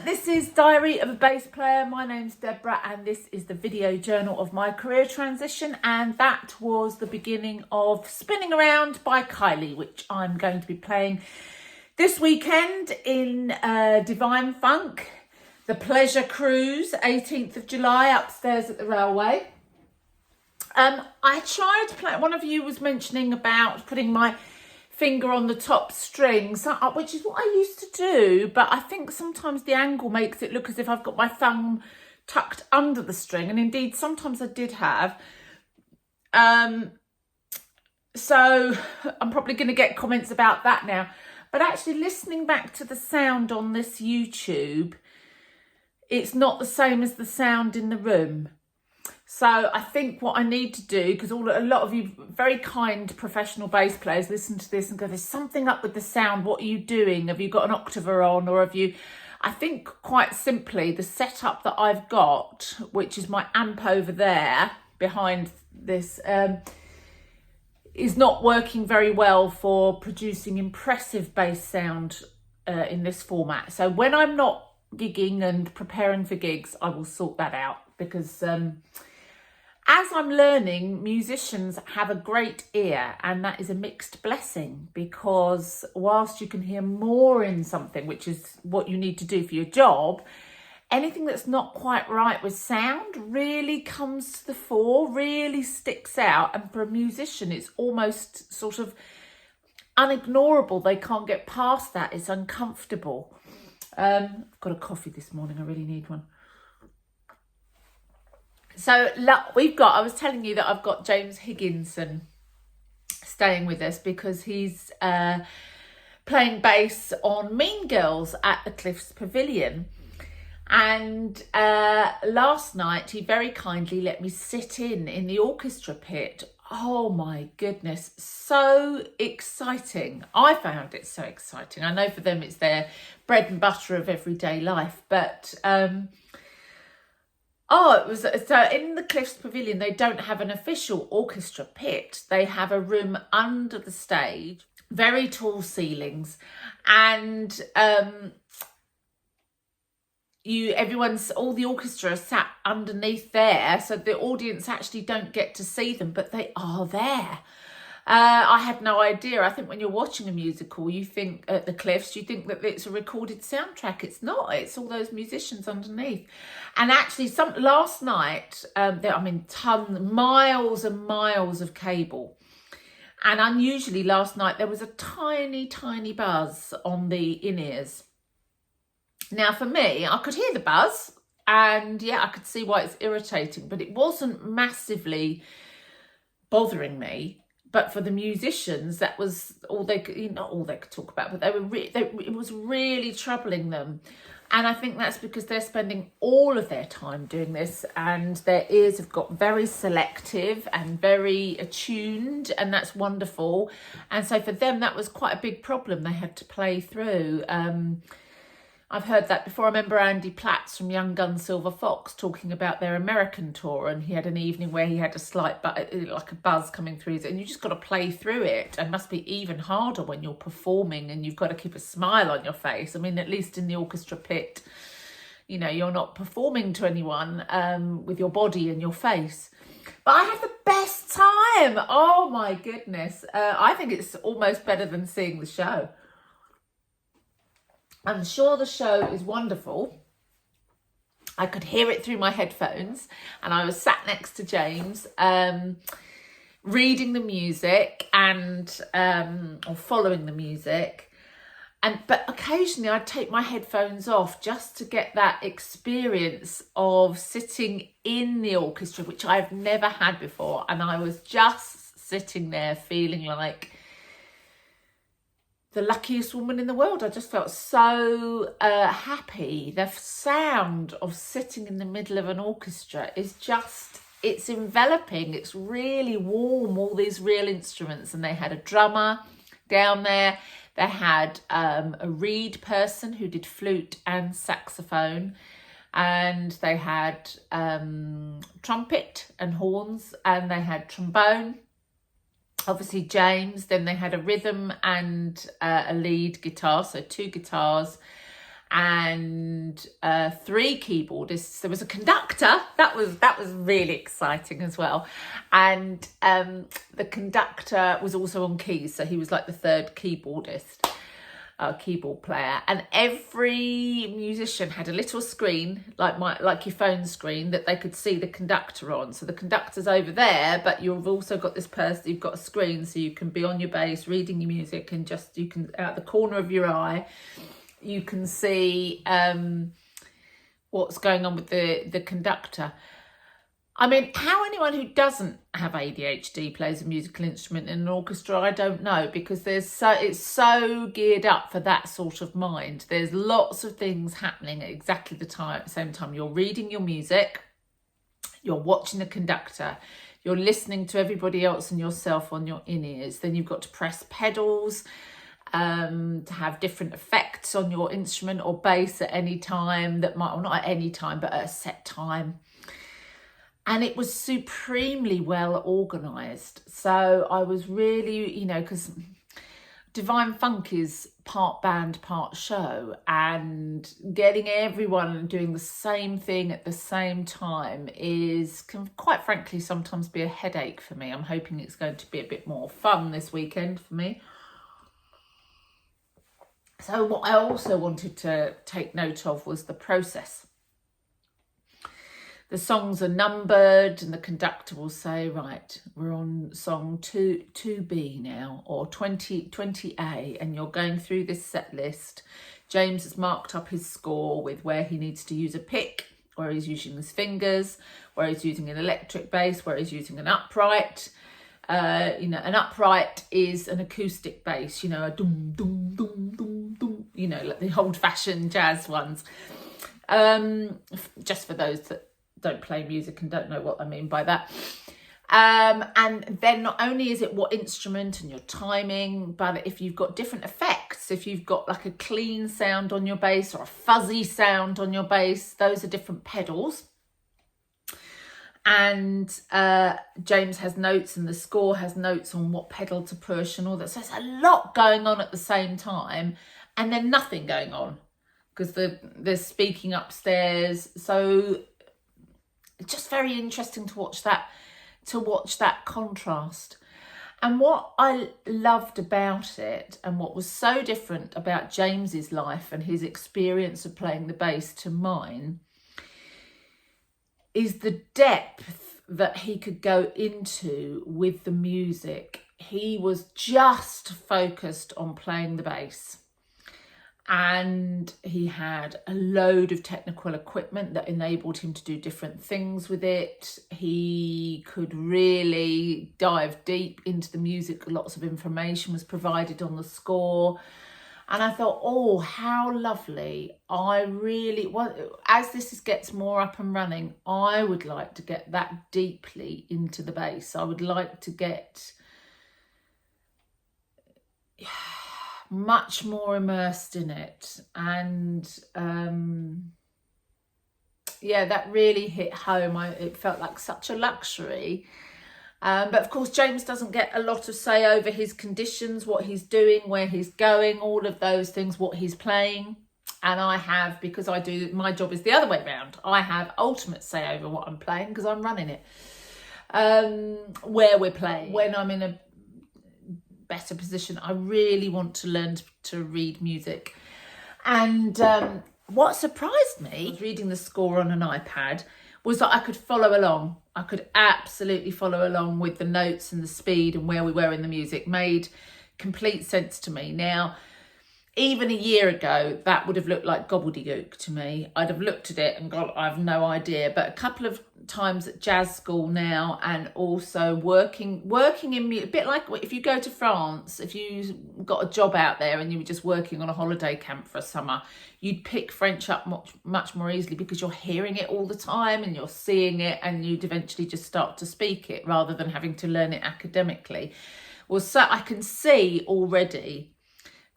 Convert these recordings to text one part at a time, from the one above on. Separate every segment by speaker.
Speaker 1: this is Diary of a Bass Player. My name's Deborah and this is the video journal of my career transition, and that was the beginning of Spinning Around by Kylie, which I'm going to be playing this weekend in Divine Funk, the Pleasure Cruise, 18th of July, upstairs at the railway. I tried to play, one of you was mentioning about putting my finger on the top string, which is what I used to do, but I think sometimes the angle makes it look as if I've got my thumb tucked under the string, and indeed sometimes I did have. So I'm probably going to get comments about that now, but actually listening back to the sound on this YouTube, it's not the same as the sound in the room. So I think what I need to do, because a lot of you very kind professional bass players listen to this and go, there's something up with the sound, what are you doing? Have you got an octaver on, or have you... I think quite simply the setup that I've got, which is my amp over there behind this, is not working very well for producing impressive bass sound in this format. So when I'm not gigging and preparing for gigs, I will sort that out, because... as I'm learning, musicians have a great ear, and that is a mixed blessing, because whilst you can hear more in something, which is what you need to do for your job, anything that's not quite right with sound really comes to the fore, really sticks out. And for a musician, it's almost sort of unignorable. They can't get past that. It's uncomfortable. I've got a coffee this morning. I really need one. So I was telling you that I've got James Higginson staying with us, because he's playing bass on Mean Girls at the Cliffs Pavilion. And last night he very kindly let me sit in the orchestra pit. Oh my goodness, so exciting. I found it so exciting. I know for them it's their bread and butter of everyday life, but... it was so in the Cliffs Pavilion, they don't have an official orchestra pit. They have a room under the stage, very tall ceilings, and all the orchestra sat underneath there, so the audience actually don't get to see them, but they are there. I had no idea. I think when you're watching a musical, you think at the Cliffs, you think that it's a recorded soundtrack. It's not. It's all those musicians underneath. And actually, last night, miles and miles of cable. And unusually last night, there was a tiny, tiny buzz on the in-ears. Now, for me, I could hear the buzz, and yeah, I could see why it's irritating, but it wasn't massively bothering me. But for the musicians, that was all they could, not all they could talk about, but it was really troubling them. And I think that's because they're spending all of their time doing this, and their ears have got very selective and very attuned, and that's wonderful. And so for them, that was quite a big problem they had to play through. I've heard that before. I remember Andy Platts from Young Gun Silver Fox talking about their American tour, and he had an evening where he had a slight like a buzz coming through his, and you just got to play through it. And must be even harder when you're performing and you've got to keep a smile on your face. I mean, at least in the orchestra pit, you know, you're not performing to anyone with your body and your face. But I had the best time. Oh my goodness. I think it's almost better than seeing the show. I'm sure the show is wonderful. I could hear it through my headphones, and I was sat next to James, reading the music and or following the music. But occasionally I'd take my headphones off just to get that experience of sitting in the orchestra, which I've never had before. And I was just sitting there feeling like the luckiest woman in the world. I just felt so happy. The sound of sitting in the middle of an orchestra is just, it's enveloping. It's really warm, all these real instruments. And they had a drummer down there. They had a reed person who did flute and saxophone. And they had trumpet and horns, and they had trombone. Obviously James, then they had a rhythm and a lead guitar, so two guitars, and 3 keyboardists. There was a conductor. That was really exciting as well. And the conductor was also on keys, so he was like the 3rd keyboardist. Keyboard player, and every musician had a little screen like your phone screen that they could see the conductor on. So the conductor's over there, but you've also got this person, you've got a screen so you can be on your bass reading your music, and just you can, out the corner of your eye, you can see what's going on with the conductor. I mean, how anyone who doesn't have ADHD plays a musical instrument in an orchestra, I don't know, because it's so geared up for that sort of mind. There's lots of things happening at exactly the same time. You're reading your music, you're watching the conductor, you're listening to everybody else and yourself on your in-ears. Then you've got to press pedals to have different effects on your instrument or bass at any time well, not at any time, but at a set time. And it was supremely well organised. So I was really, because Divine Funk is part band, part show, and getting everyone doing the same thing at the same time can quite frankly sometimes be a headache for me. I'm hoping it's going to be a bit more fun this weekend for me. So what I also wanted to take note of was the process. The songs are numbered, and the conductor will say, right, we're on song 2B now, or 20A, and you're going through this set list. James has marked up his score with where he needs to use a pick, where he's using his fingers, where he's using an electric bass, where he's using an upright. An upright is an acoustic bass, a dum, dum, dum, dum, dum, like the old-fashioned jazz ones. Just for those that don't play music and don't know what I mean by that. And then not only is it what instrument and your timing, but if you've got different effects, if you've got like a clean sound on your bass or a fuzzy sound on your bass, those are different pedals. And James has notes, and the score has notes on what pedal to push and all that. So there's a lot going on at the same time, and then nothing going on because they're speaking upstairs. So it's just very interesting to watch that contrast. And what I loved about it, and what was so different about James's life and his experience of playing the bass to mine, is the depth that he could go into with the music. He was just focused on playing the bass. And he had a load of technical equipment that enabled him to do different things with it. He could really dive deep into the music. Lots of information was provided on the score. And I thought, oh, how lovely. As this gets more up and running, I would like to get that deeply into the bass. I would like to get much more immersed in it. And that really hit home. It felt like such a luxury. But of course, James doesn't get a lot of say over his conditions, what he's doing, where he's going, all of those things, what he's playing. And I have, because my job is the other way around. I have ultimate say over what I'm playing because I'm running it. Where we're playing. When I'm in a better position, I really want to learn to read music. And what surprised me, I was reading the score on an iPad, was that I could follow along. I could absolutely follow along with the notes and the speed and where we were in the music. Made complete sense to me. Now, even a year ago, that would have looked like gobbledygook to me. I'd have looked at it and gone, I have no idea. But a couple of times at jazz school now, and also working in a bit like if you go to France, if you got a job out there and you were just working on a holiday camp for a summer, you'd pick French up much more easily because you're hearing it all the time and you're seeing it, and you'd eventually just start to speak it rather than having to learn it academically. Well, so I can see already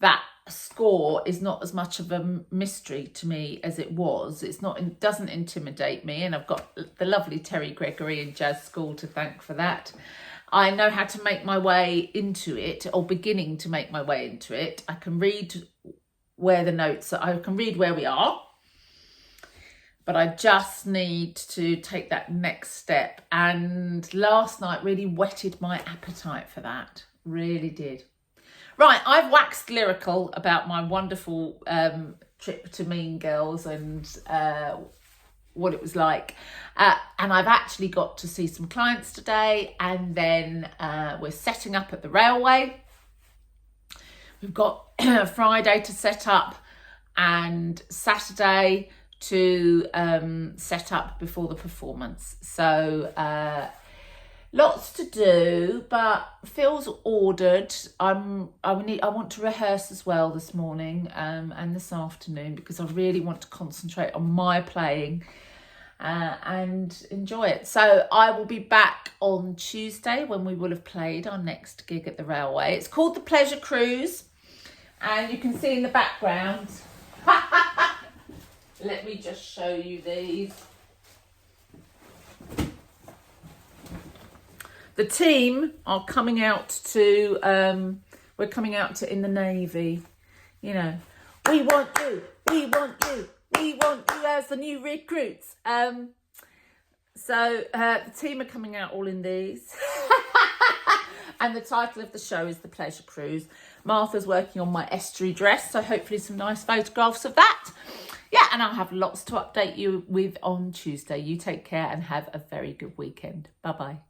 Speaker 1: that score is not as much of a mystery to me as it was. It doesn't intimidate me, and I've got the lovely Terry Gregory in jazz school to thank for that. I know how to make my way into it, or beginning to make my way into it. I can read where the notes are. I can read where we are, but I just need to take that next step. And last night really whetted my appetite for that. Really did. Right, I've waxed lyrical about my wonderful trip to Mean Girls and what it was like. And I've actually got to see some clients today, and then we're setting up at the railway. We've got Friday to set up and Saturday to set up before the performance. So lots to do, but feels ordered. I want to rehearse as well this morning and this afternoon, because I really want to concentrate on my playing and enjoy it. So I will be back on Tuesday when we will have played our next gig at the railway. It's called the Pleasure Cruise, and you can see in the background. Let me just show you these. The team are coming out to, we're coming out to in the Navy, you know, we want you, we want you, we want you as the new recruits. So the team are coming out all in these. And the title of the show is The Pleasure Cruise. Martha's working on my estuary dress, so hopefully some nice photographs of that. Yeah, and I'll have lots to update you with on Tuesday. You take care and have a very good weekend. Bye-bye.